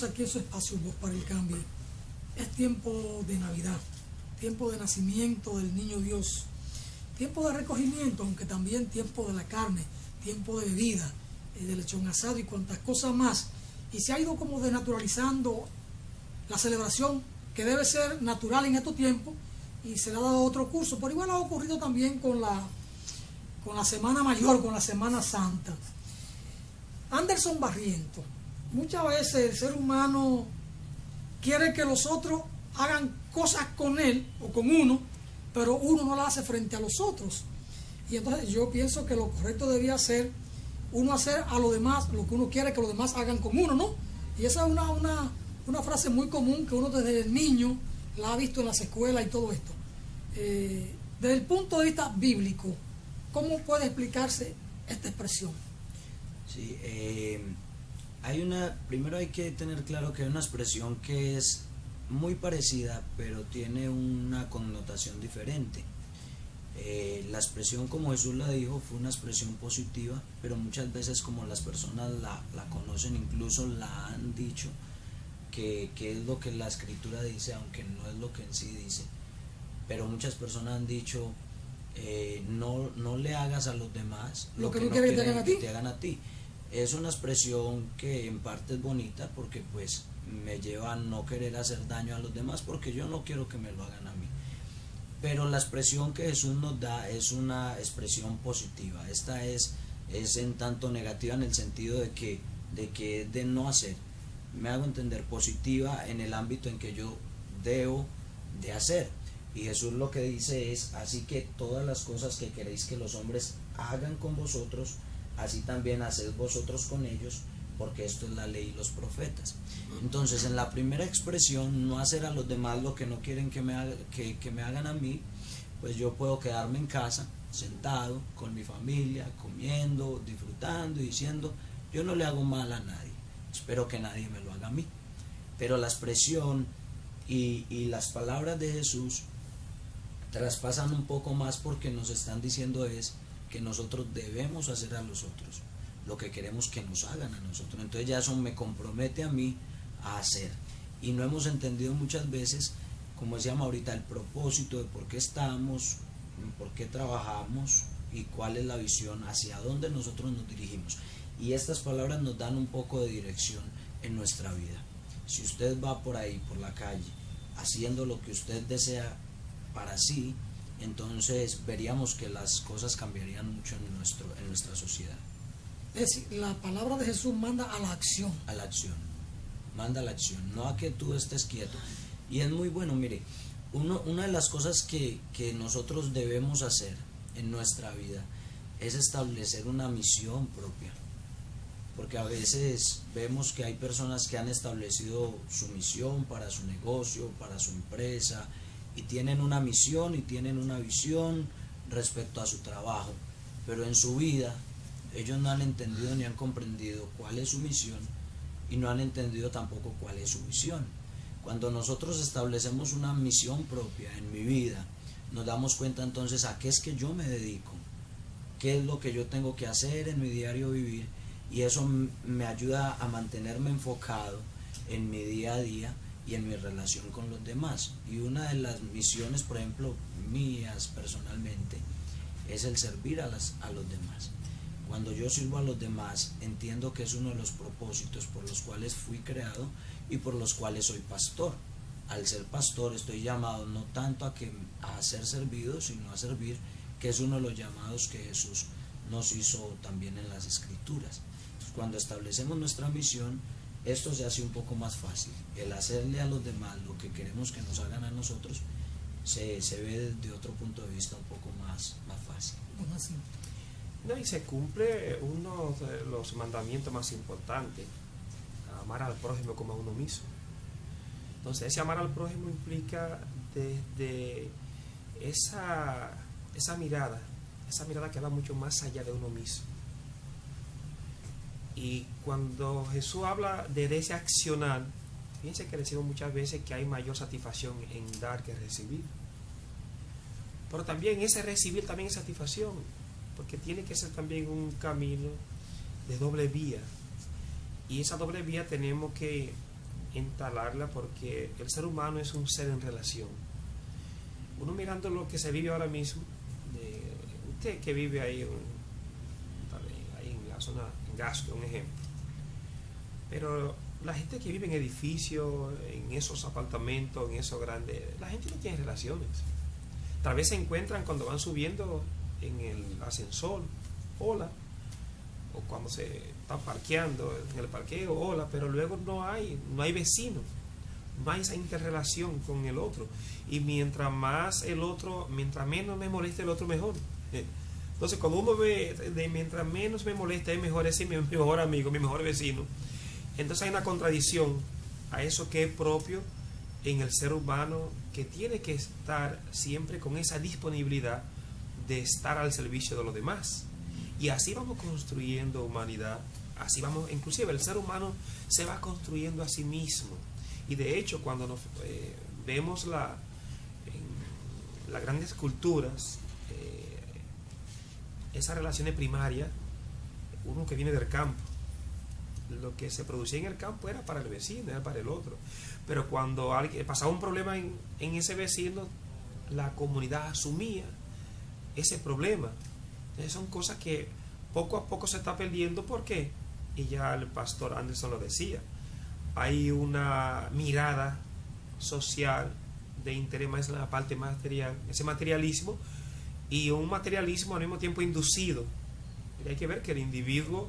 hermanos aquí en su espacio Voz para el Cambio. Es tiempo de Navidad, tiempo de nacimiento del niño Dios, tiempo de recogimiento, aunque también tiempo de la carne, tiempo de bebida, de lechón asado y cuantas cosas más. Y se ha ido como desnaturalizando la celebración que debe ser natural en estos tiempos y se le ha dado otro curso. Por igual ha ocurrido también con la Semana Mayor, con la Semana Santa. Anderson Barriento, muchas veces el ser humano quiere que los otros hagan cosas con él o con uno, pero uno no las hace frente a los otros. Y entonces yo pienso que lo correcto debía ser uno hacer a los demás lo que uno quiere que los demás hagan con uno, ¿no? Y esa es una frase muy común que uno desde el niño la ha visto en las escuelas y todo esto. Desde el punto de vista bíblico, ¿cómo puede explicarse esta expresión? Sí, primero hay que tener claro que hay una expresión que es muy parecida, pero tiene una connotación diferente. La expresión, como Jesús la dijo, fue una expresión positiva, pero muchas veces como las personas la conocen, incluso la han dicho, que es lo que la Escritura dice, aunque no es lo que en sí dice. Pero muchas personas han dicho, no le hagas a los demás lo que no quieren que te hagan a ti. Es una expresión que en parte es bonita porque pues me lleva a no querer hacer daño a los demás porque yo no quiero que me lo hagan a mí. Pero la expresión que Jesús nos da es una expresión positiva. Esta es en tanto negativa en el sentido de que es de no hacer. Me hago entender, positiva en el ámbito en que yo debo de hacer. Y Jesús lo que dice es, así que todas las cosas que queréis que los hombres hagan con vosotros, así también haced vosotros con ellos, porque esto es la ley y los profetas. Entonces, en la primera expresión, no hacer a los demás lo que no quieren que me hagan a mí, pues yo puedo quedarme en casa, sentado, con mi familia, comiendo, disfrutando y diciendo, yo no le hago mal a nadie, espero que nadie me lo haga a mí. Pero la expresión y las palabras de Jesús traspasan un poco más porque nos están diciendo es que nosotros debemos hacer a los otros lo que queremos que nos hagan a nosotros. Entonces ya eso me compromete a mí a hacer. Y no hemos entendido muchas veces, como decíamos ahorita, el propósito de por qué estamos, por qué trabajamos y cuál es la visión, hacia dónde nosotros nos dirigimos. Y estas palabras nos dan un poco de dirección en nuestra vida. Si usted va por ahí, por la calle, haciendo lo que usted desea para sí, entonces veríamos que las cosas cambiarían mucho en nuestra sociedad. Es decir, la palabra de Jesús manda a la acción. A la acción, manda a la acción, no a que tú estés quieto. Y es muy bueno, mire, una de las cosas que nosotros debemos hacer en nuestra vida es establecer una misión propia. Porque a veces vemos que hay personas que han establecido su misión para su negocio, para su empresa, y tienen una misión y tienen una visión respecto a su trabajo, pero en su vida ellos no han entendido ni han comprendido cuál es su misión y no han entendido tampoco cuál es su visión. Cuando nosotros establecemos una misión propia en mi vida, nos damos cuenta entonces a qué es que yo me dedico, qué es lo que yo tengo que hacer en mi diario vivir, y eso me ayuda a mantenerme enfocado en mi día a día y en mi relación con los demás. Y una de las misiones, por ejemplo, mías personalmente, es el servir a los demás. Cuando yo sirvo a los demás, entiendo que es uno de los propósitos por los cuales fui creado y por los cuales soy pastor. Al ser pastor estoy llamado no tanto a ser servido, sino a servir, que es uno de los llamados que Jesús nos hizo también en las Escrituras. Entonces, cuando establecemos nuestra misión, esto se hace un poco más fácil. El hacerle a los demás lo que queremos que nos hagan a nosotros se ve desde otro punto de vista un poco más fácil. No, y se cumple uno de los mandamientos más importantes, amar al prójimo como a uno mismo. Entonces ese amar al prójimo implica desde esa mirada que va mucho más allá de uno mismo. Y cuando Jesús habla de ese accionar, fíjense que decimos muchas veces que hay mayor satisfacción en dar que recibir. Pero también ese recibir también es satisfacción, porque tiene que ser también un camino de doble vía. Y esa doble vía tenemos que entalarla porque el ser humano es un ser en relación. Uno mirando lo que se vive ahora mismo, usted que vive ahí en la zona, en Gasco, un ejemplo, pero la gente que vive en edificios, en esos apartamentos, en esos grandes, la gente no tiene relaciones. Tal vez se encuentran cuando van subiendo en el ascensor, hola, o cuando se están parqueando en el parqueo, hola, pero luego no hay vecinos, no hay esa interrelación con el otro. Y mientras menos me moleste el otro, mejor. Entonces, cuando uno ve de mientras menos me molesta, es mejor ese mi mejor amigo, mi mejor vecino. Entonces hay una contradicción a eso que es propio en el ser humano, que tiene que estar siempre con esa disponibilidad de estar al servicio de los demás. Y así vamos construyendo humanidad, así vamos, inclusive el ser humano se va construyendo a sí mismo. Y de hecho, cuando nos vemos en las grandes culturas, esas relaciones primarias, uno que viene del campo, lo que se producía en el campo era para el vecino, era para el otro. Pero cuando pasaba un problema en ese vecino, la comunidad asumía ese problema. Entonces son cosas que poco a poco se está perdiendo. ¿Por qué? Y ya el pastor Anderson lo decía. Hay una mirada social de interés más en la parte material, ese materialismo, y un materialismo al mismo tiempo inducido. Y hay que ver que el individuo,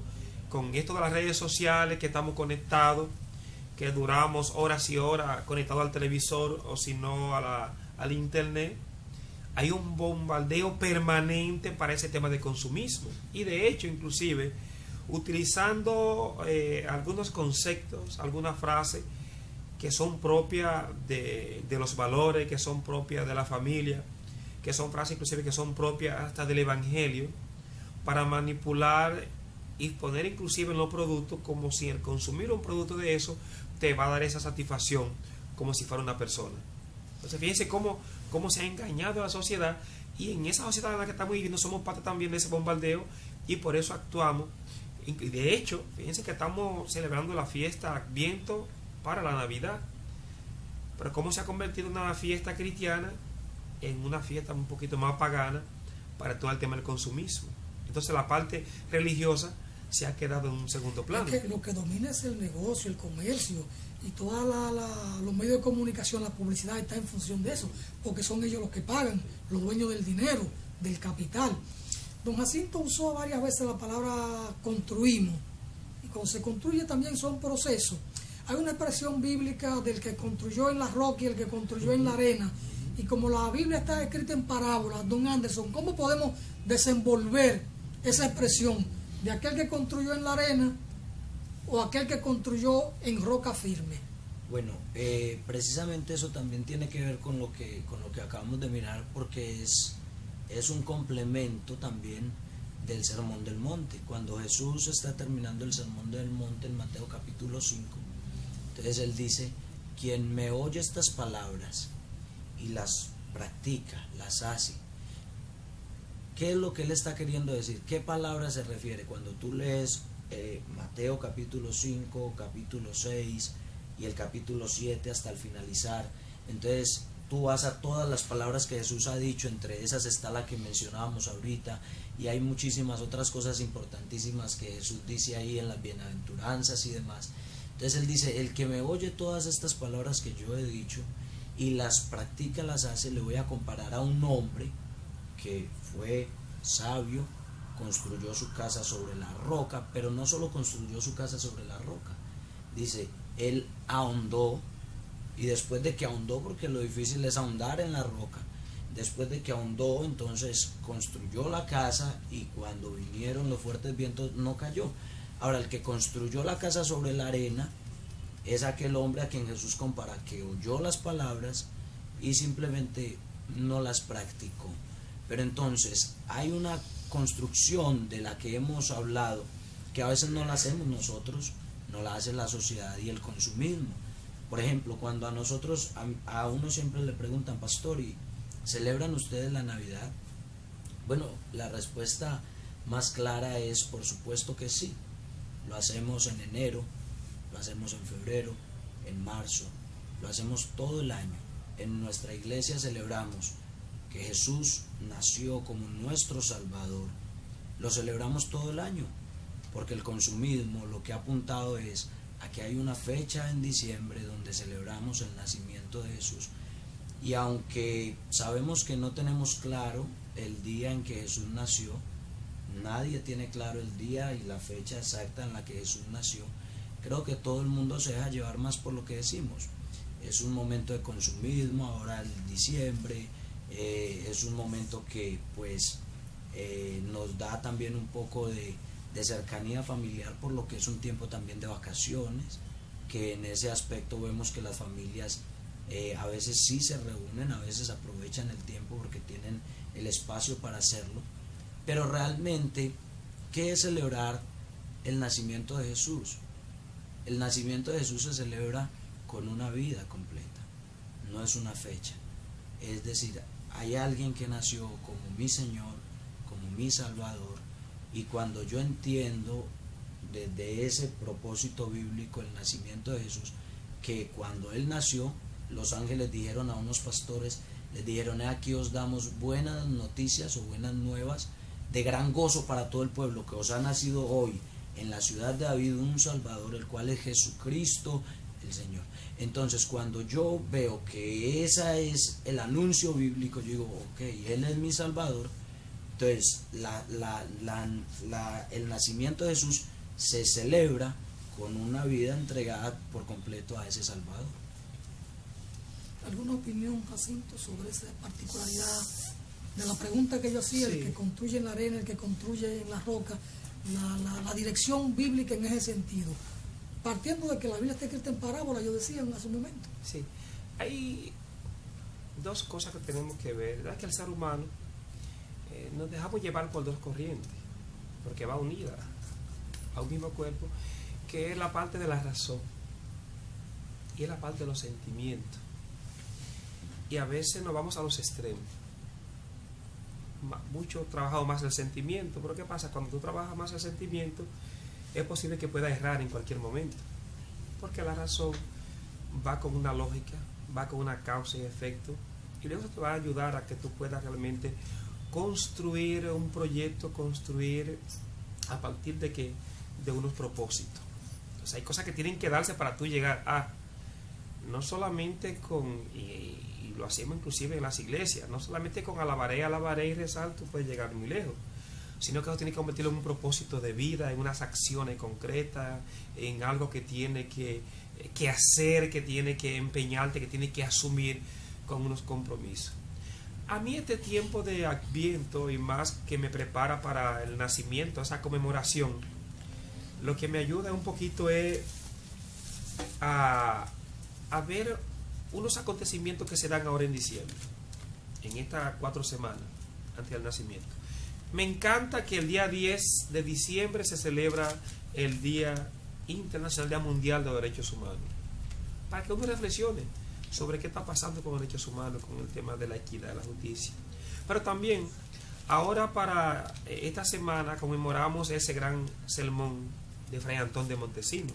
con esto de las redes sociales, que estamos conectados, que duramos horas y horas conectados al televisor o si no al internet, hay un bombardeo permanente para ese tema de consumismo. Y de hecho, inclusive, utilizando algunos conceptos, algunas frases que son propias de los valores, que son propias de la familia, que son frases inclusive que son propias hasta del evangelio, para manipular y poner inclusive en los productos como si el consumir un producto de eso te va a dar esa satisfacción como si fuera una persona. Entonces fíjense cómo se ha engañado a la sociedad, y en esa sociedad en la que estamos viviendo somos parte también de ese bombardeo, y por eso actuamos. Y de hecho, fíjense que estamos celebrando la fiesta Adviento para la Navidad, pero cómo se ha convertido una fiesta cristiana en una fiesta un poquito más pagana para todo el tema del consumismo. Entonces la parte religiosa se ha quedado en un segundo plano. Es que lo que domina es el negocio, el comercio, y todos los medios de comunicación, la publicidad está en función de eso, porque son ellos los que pagan, los dueños del dinero, del capital. Don Jacinto usó varias veces la palabra construimos, y cuando se construye también son procesos. Hay una expresión bíblica del que construyó en la roca y el que construyó en la arena, y como la Biblia está escrita en parábolas, don Anderson, ¿cómo podemos desenvolver esa expresión de aquel que construyó en la arena o aquel que construyó en roca firme? Bueno, precisamente eso también tiene que ver con lo que acabamos de mirar, porque es un complemento también del Sermón del Monte. Cuando Jesús está terminando el Sermón del Monte en Mateo capítulo 5, entonces él dice: quien me oye estas palabras y las practica, las hace. ¿Qué es lo que él está queriendo decir? ¿Qué palabra se refiere? Cuando tú lees Mateo capítulo 5, capítulo 6 y el capítulo 7 hasta el finalizar, entonces tú vas a todas las palabras que Jesús ha dicho, entre esas está la que mencionábamos ahorita, y hay muchísimas otras cosas importantísimas que Jesús dice ahí en las bienaventuranzas y demás. Entonces él dice: el que me oye todas estas palabras que yo he dicho y las practica, las hace, le voy a comparar a un hombre que fue sabio, construyó su casa sobre la roca, pero no solo construyó su casa sobre la roca, dice, él ahondó, y después de que ahondó, porque lo difícil es ahondar en la roca, después de que ahondó, entonces construyó la casa, y cuando vinieron los fuertes vientos no cayó. Ahora, el que construyó la casa sobre la arena es aquel hombre a quien Jesús compara, que oyó las palabras y simplemente no las practicó. Pero entonces hay una construcción de la que hemos hablado, que a veces no la hacemos nosotros, no la hace la sociedad y el consumismo. Por ejemplo, cuando a uno siempre le preguntan: pastor, ¿y celebran ustedes la Navidad? Bueno, la respuesta más clara es: por supuesto que sí. Lo hacemos en enero, lo hacemos en febrero, en marzo, lo hacemos todo el año. En nuestra iglesia celebramos que Jesús nació como nuestro Salvador. Lo celebramos todo el año, porque el consumismo lo que ha apuntado es a que hay una fecha en diciembre donde celebramos el nacimiento de Jesús. Y aunque sabemos que no tenemos claro el día en que Jesús nació, nadie tiene claro el día y la fecha exacta en la que Jesús nació, creo que todo el mundo se deja llevar más por lo que decimos. Es un momento de consumismo, ahora el diciembre, es un momento que pues nos da también un poco de cercanía familiar, por lo que es un tiempo también de vacaciones, que en ese aspecto vemos que las familias a veces sí se reúnen, a veces aprovechan el tiempo porque tienen el espacio para hacerlo. Pero realmente, ¿qué es celebrar el nacimiento de Jesús? El nacimiento de Jesús se celebra con una vida completa, no es una fecha. Es decir, hay alguien que nació como mi Señor, como mi Salvador, y cuando yo entiendo desde ese propósito bíblico el nacimiento de Jesús, que cuando Él nació, los ángeles dijeron a unos pastores, les dijeron: aquí os damos buenas noticias o buenas nuevas de gran gozo para todo el pueblo, que os ha nacido hoy en la ciudad de David un Salvador, el cual es Jesucristo el Señor. Entonces, cuando yo veo que ese es el anuncio bíblico, yo digo: ok, Él es mi Salvador. Entonces, el nacimiento de Jesús se celebra con una vida entregada por completo a ese Salvador. ¿Alguna opinión, Jacinto, sobre esa particularidad de la pregunta que yo hacía? Sí. El que construye en la arena, el que construye en la roca, la dirección bíblica en ese sentido, partiendo de que la Biblia está escrita en parábola, yo decía hace un momento. Sí, hay dos cosas que tenemos que ver. ¿Verdad? Que el ser humano nos dejamos llevar por dos corrientes, porque va unida a un mismo cuerpo, que es la parte de la razón y es la parte de los sentimientos. Y a veces nos vamos a los extremos. Mucho trabajado más el sentimiento, pero ¿qué pasa? Cuando tú trabajas más el sentimiento, es posible que pueda errar en cualquier momento, porque la razón va con una lógica, va con una causa y efecto, y luego te va a ayudar a que tú puedas realmente construir un proyecto, construir a partir de unos propósitos. Entonces hay cosas que tienen que darse para tú llegar a, no solamente con, y lo hacemos inclusive en las iglesias, no solamente con alabaré y rezar tú puedes llegar muy lejos, sino que tú tienes que convertirlo en un propósito de vida, en unas acciones concretas, en algo que tiene que hacer, que tiene que empeñarte, que tiene que asumir con unos compromisos. A mí este tiempo de Adviento, y más que me prepara para el nacimiento, esa conmemoración, lo que me ayuda un poquito es a ver unos acontecimientos que se dan ahora en diciembre, en estas 4 semanas antes del nacimiento. Me encanta que el día 10 de diciembre se celebra el Día Internacional, Día Mundial de los Derechos Humanos, para que uno reflexione sobre qué está pasando con los derechos humanos, con el tema de la equidad, de la justicia. Pero también, ahora para esta semana conmemoramos ese gran sermón de Fray Antón de Montesinos,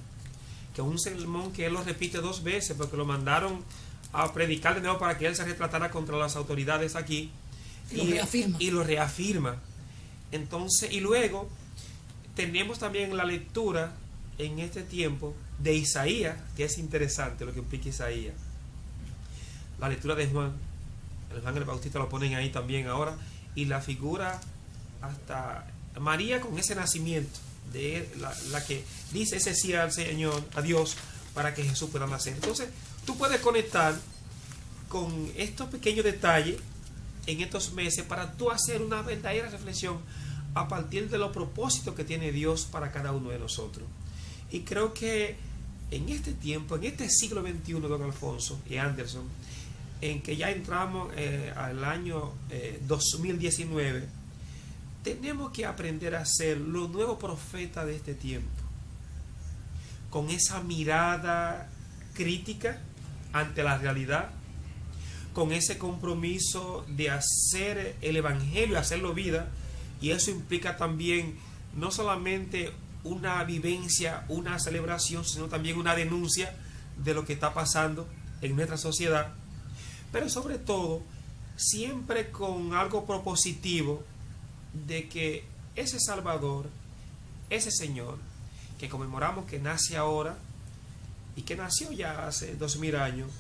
que es un sermón que él lo repite 2 veces, porque lo mandaron a predicar de nuevo para que él se retratara contra las autoridades aquí, y lo reafirma. Entonces, y luego tenemos también la lectura en este tiempo de Isaías, que es interesante lo que implica Isaías. La lectura de Juan, el Bautista lo ponen ahí también ahora, y la figura hasta María con ese nacimiento de la que dice ese sí al Señor, a Dios, para que Jesús pueda nacer. Entonces tú puedes conectar con estos pequeños detalles en estos meses para tú hacer una verdadera reflexión a partir de los propósitos que tiene Dios para cada uno de nosotros. Y creo que en este tiempo, en este siglo XXI, don Alfonso y Anderson, en que ya entramos al año 2019, tenemos que aprender a ser los nuevos profetas de este tiempo, con esa mirada crítica ante la realidad, con ese compromiso de hacer el evangelio, hacerlo vida, y eso implica también no solamente una vivencia, una celebración, sino también una denuncia de lo que está pasando en nuestra sociedad, pero sobre todo siempre con algo propositivo de que ese Salvador, ese Señor que conmemoramos que nace ahora y que nació ya hace 2000 años,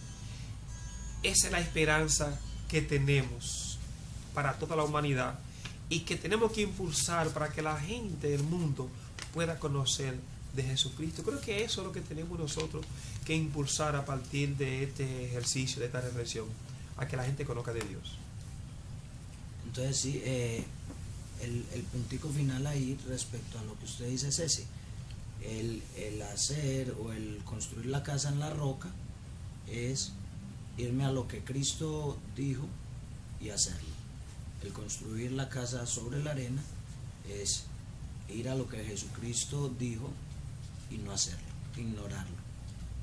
esa es la esperanza que tenemos para toda la humanidad y que tenemos que impulsar para que la gente del mundo pueda conocer de Jesucristo. Creo que eso es lo que tenemos nosotros que impulsar a partir de este ejercicio, de esta reflexión, a que la gente conozca de Dios. Entonces sí, el puntico final ahí respecto a lo que usted dice es ese. El hacer o el construir la casa en la roca es irme a lo que Cristo dijo y hacerlo. El construir la casa sobre la arena es ir a lo que Jesucristo dijo y no hacerlo, ignorarlo.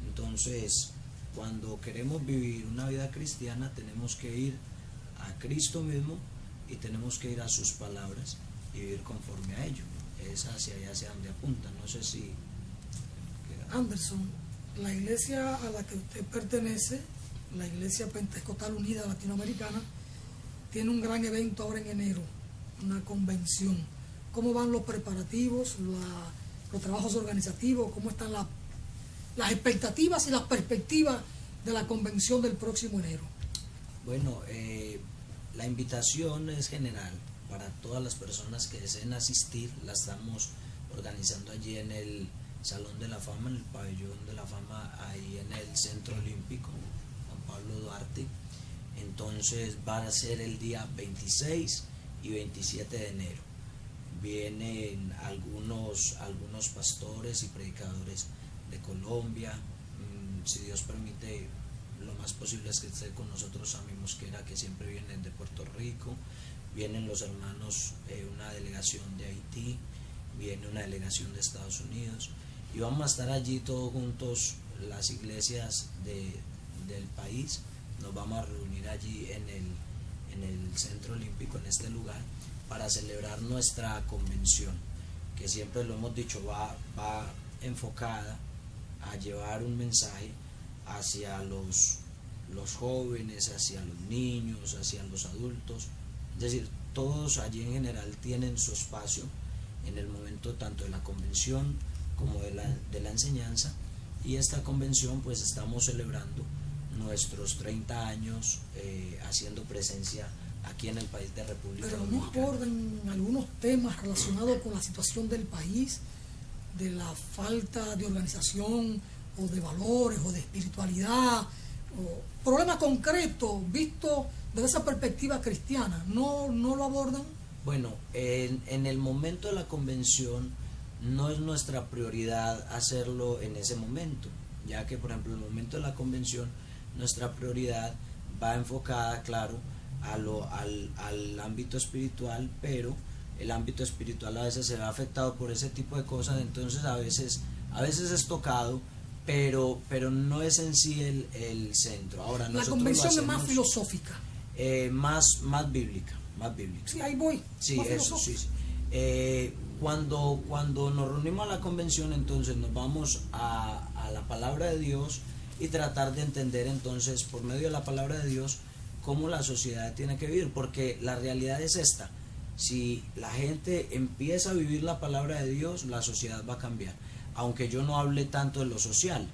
Entonces, cuando queremos vivir una vida cristiana, tenemos que ir a Cristo mismo y tenemos que ir a sus palabras y vivir conforme a ello. Es hacia allá, hacia donde apunta. No sé si... Anderson, la iglesia a la que usted pertenece, la Iglesia Pentecostal Unida Latinoamericana, tiene un gran evento ahora en enero, una convención. ¿Cómo van los preparativos, los trabajos organizativos? ¿Cómo están las expectativas y las perspectivas de la convención del próximo enero? Bueno, la invitación es general para todas las personas que deseen asistir. La estamos organizando allí en el Salón de la Fama, en el Pabellón de la Fama, ahí en el Centro Olímpico Juan Pablo Duarte. Entonces va a ser el día 26 y 27 de enero. Vienen algunos pastores y predicadores de Colombia. Si Dios permite, lo más posible es que esté con nosotros Sammy Mosquera, que siempre vienen de Puerto Rico. Vienen los hermanos, una delegación de Haití, viene una delegación de Estados Unidos, y vamos a estar allí todos juntos, las iglesias del país. Nos vamos a reunir allí en el Centro Olímpico, en este lugar, para celebrar nuestra convención, que siempre lo hemos dicho, va enfocada a llevar un mensaje hacia los jóvenes, hacia los niños, hacia los adultos. Es decir, todos allí en general tienen su espacio en el momento tanto de la convención como de la enseñanza. Y esta convención, pues estamos celebrando nuestros 30 años haciendo presencia aquí en el país de República Dominicana. Pero no abordan algunos temas relacionados con la situación del país, de la falta de organización o de valores o de espiritualidad, o problemas concretos vistos desde esa perspectiva cristiana. ¿No lo abordan? Bueno, en el momento de la convención no es nuestra prioridad hacerlo en ese momento, ya que por ejemplo en el momento de la convención nuestra prioridad va enfocada, claro, al ámbito espiritual, pero el ámbito espiritual a veces se ve afectado por ese tipo de cosas. Entonces a veces es tocado, pero no es en sí el centro. Ahora, la convención es más filosófica, más bíblica. Sí, ahí voy. Sí, eso, sí. Cuando nos reunimos a la convención, entonces nos vamos a la palabra de Dios y tratar de entender entonces por medio de la palabra de Dios cómo la sociedad tiene que vivir, porque la realidad es esta: si la gente empieza a vivir la palabra de Dios, la sociedad va a cambiar, aunque yo no hable tanto de lo social.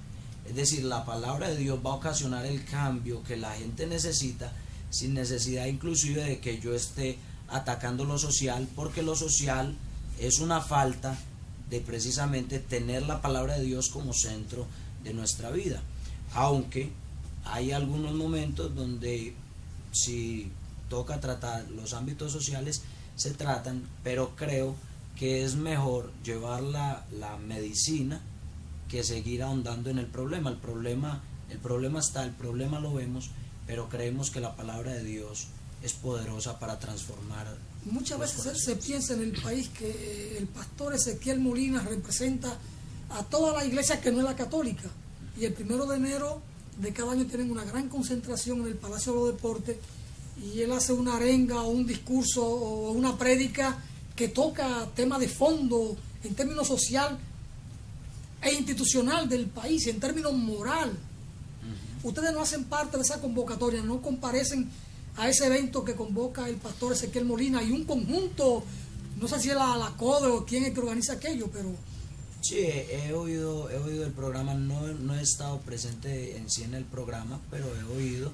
Es decir, la palabra de Dios va a ocasionar el cambio que la gente necesita, sin necesidad inclusive de que yo esté atacando lo social, porque lo social es una falta de precisamente tener la palabra de Dios como centro de nuestra vida. Aunque hay algunos momentos donde si toca tratar los ámbitos sociales, se tratan, pero creo que es mejor llevar la medicina que seguir ahondando en el problema. El problema está, el problema lo vemos, pero creemos que la palabra de Dios es poderosa para transformar. Muchas veces se piensa en el país que el pastor Ezequiel Molina representa a toda la iglesia que no es la católica, y el 1 de enero de cada año tienen una gran concentración en el Palacio de los Deportes, y él hace una arenga o un discurso o una prédica que toca temas de fondo en términos social e institucional del país, en términos moral, ustedes no hacen parte de esa convocatoria, no comparecen a ese evento que convoca el pastor Ezequiel Molina y un conjunto, no sé si es la CODE o quién es que organiza aquello, pero... Sí, he oído el programa, no he estado presente en sí en el programa, pero he oído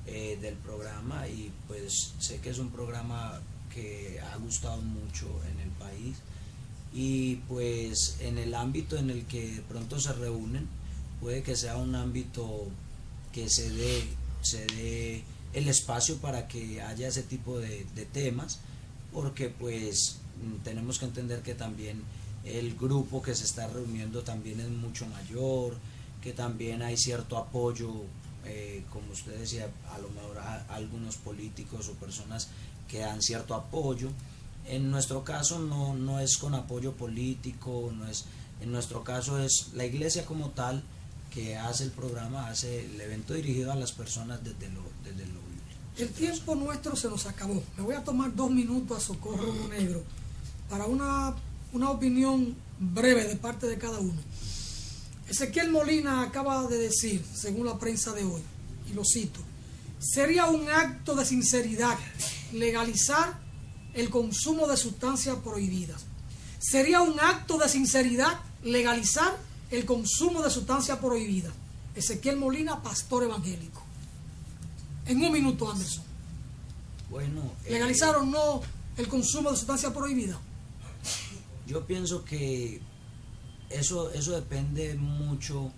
del programa y pues sé que es un programa que ha gustado mucho en el país y pues en el ámbito en el que de pronto se reúnen puede que sea un ámbito que se dé el espacio para que haya ese tipo de temas, porque pues tenemos que entender que también el grupo que se está reuniendo también es mucho mayor, que también hay cierto apoyo, como usted decía, a lo mejor a algunos políticos o personas que dan cierto apoyo. En nuestro caso no es con apoyo político, en nuestro caso es la iglesia como tal que hace el programa, hace el evento dirigido a las personas desde lo bíblico. El tiempo nuestro se nos acabó. Me voy a tomar 2 minutos a Socorro Negro para una opinión breve de parte de cada uno. Ezequiel Molina acaba de decir, según la prensa de hoy, y lo cito: sería un acto de sinceridad legalizar el consumo de sustancias prohibidas. Sería un acto de sinceridad legalizar el consumo de sustancias prohibidas. Ezequiel Molina, pastor evangélico. En 1 minuto, Anderson. Bueno, ¿legalizar o no el consumo de sustancias prohibidas? Yo pienso que eso depende mucho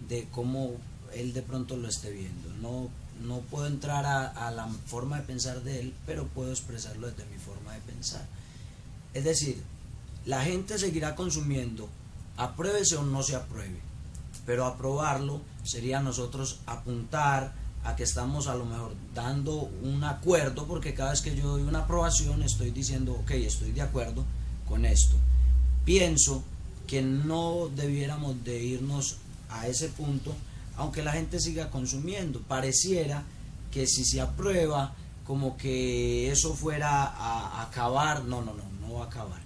de cómo él de pronto lo esté viendo. No puedo entrar a la forma de pensar de él, pero puedo expresarlo desde mi forma de pensar. Es decir, la gente seguirá consumiendo, apruébese o no se apruebe, pero aprobarlo sería nosotros apuntar a que estamos a lo mejor dando un acuerdo, porque cada vez que yo doy una aprobación estoy diciendo, ok, estoy de acuerdo con esto. Pienso que no debiéramos de irnos a ese punto, aunque la gente siga consumiendo. Pareciera que si se aprueba, como que eso fuera a acabar. No va a acabar.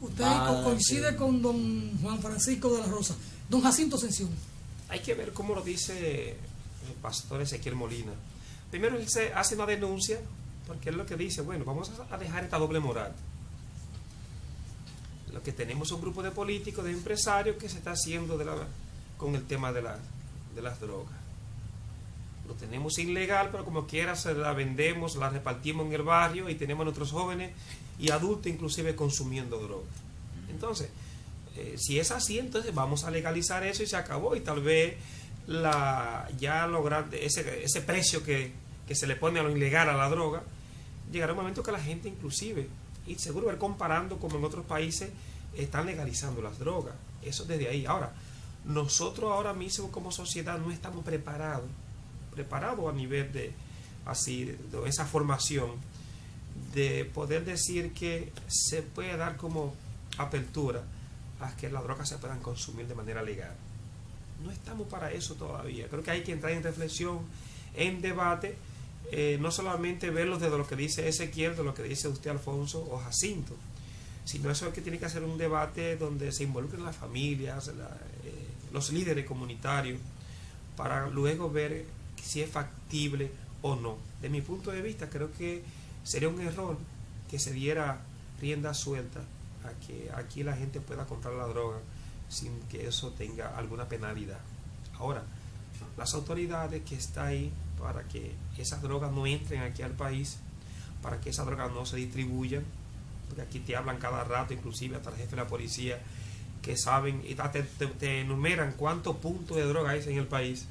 Usted coincide con don Juan Francisco de la Rosa. Don Jacinto Ascensión. Hay que ver cómo lo dice el pastor Ezequiel Molina. Primero él se hace una denuncia, porque es lo que dice, bueno, vamos a dejar esta doble moral. Lo que tenemos es un grupo de políticos, de empresarios que se está haciendo con el tema de las drogas. Lo tenemos ilegal, pero como quiera se la vendemos, la repartimos en el barrio y tenemos a nuestros jóvenes y adultos inclusive consumiendo drogas. Entonces, si es así, entonces vamos a legalizar eso y se acabó, y tal vez ya lograr ese precio que se le pone a lo ilegal, a la droga, llegará un momento que la gente inclusive, y seguro ver comparando como en otros países están legalizando las drogas. Eso desde ahí. Ahora, nosotros ahora mismo como sociedad no estamos preparados a nivel de esa formación, de poder decir que se puede dar como apertura a que las drogas se puedan consumir de manera legal. No estamos para eso todavía. Creo que hay que entrar en reflexión, en debate, no solamente verlo desde lo que dice Ezequiel, de lo que dice usted, Alfonso, o Jacinto, sino eso es que tiene que hacer un debate donde se involucren las familias, los líderes comunitarios, para luego ver si es factible o no. De mi punto de vista, creo que sería un error que se diera rienda suelta a que aquí la gente pueda comprar la droga sin que eso tenga alguna penalidad. Ahora, las autoridades que están ahí para que esas drogas no entren aquí al país, para que esas drogas no se distribuyan, porque aquí te hablan cada rato, inclusive hasta el jefe de la policía, que saben y te enumeran cuántos puntos de droga hay en el país.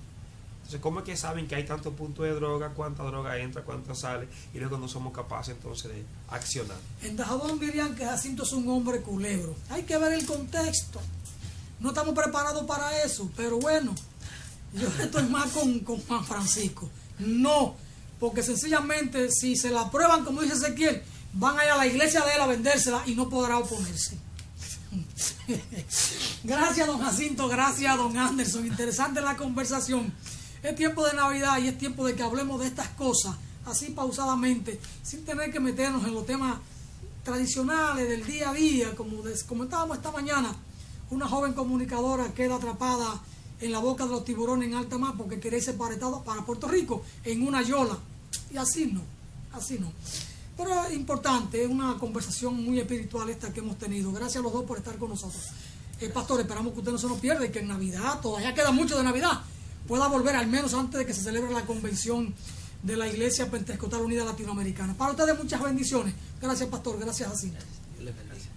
Entonces, ¿cómo es que saben que hay tantos puntos de droga, cuánta droga entra, cuánta sale, y luego no somos capaces entonces de accionar? En Dajabón dirían que Jacinto es un hombre culebro. Hay que ver el contexto. No estamos preparados para eso, pero bueno, yo estoy más con Juan Francisco. No, porque sencillamente si se la aprueban, como dice Ezequiel, van a ir a la iglesia de él a vendérsela y no podrá oponerse. Gracias, don Jacinto, gracias, don Anderson. Interesante la conversación. Es tiempo de Navidad y es tiempo de que hablemos de estas cosas así pausadamente, sin tener que meternos en los temas tradicionales del día a día. Como comentábamos esta mañana, una joven comunicadora queda atrapada en la boca de los tiburones en alta mar porque quiere irse para Puerto Rico en una yola. Y así no. Pero es importante, es una conversación muy espiritual esta que hemos tenido. Gracias a los dos por estar con nosotros. Pastor, esperamos que usted no se nos pierda y que en Navidad, todavía queda mucho de Navidad, pueda volver al menos antes de que se celebre la convención de la Iglesia Pentecostal Unida Latinoamericana. Para ustedes muchas bendiciones. Gracias, pastor. Gracias, Jacinto. Dios le bendiga.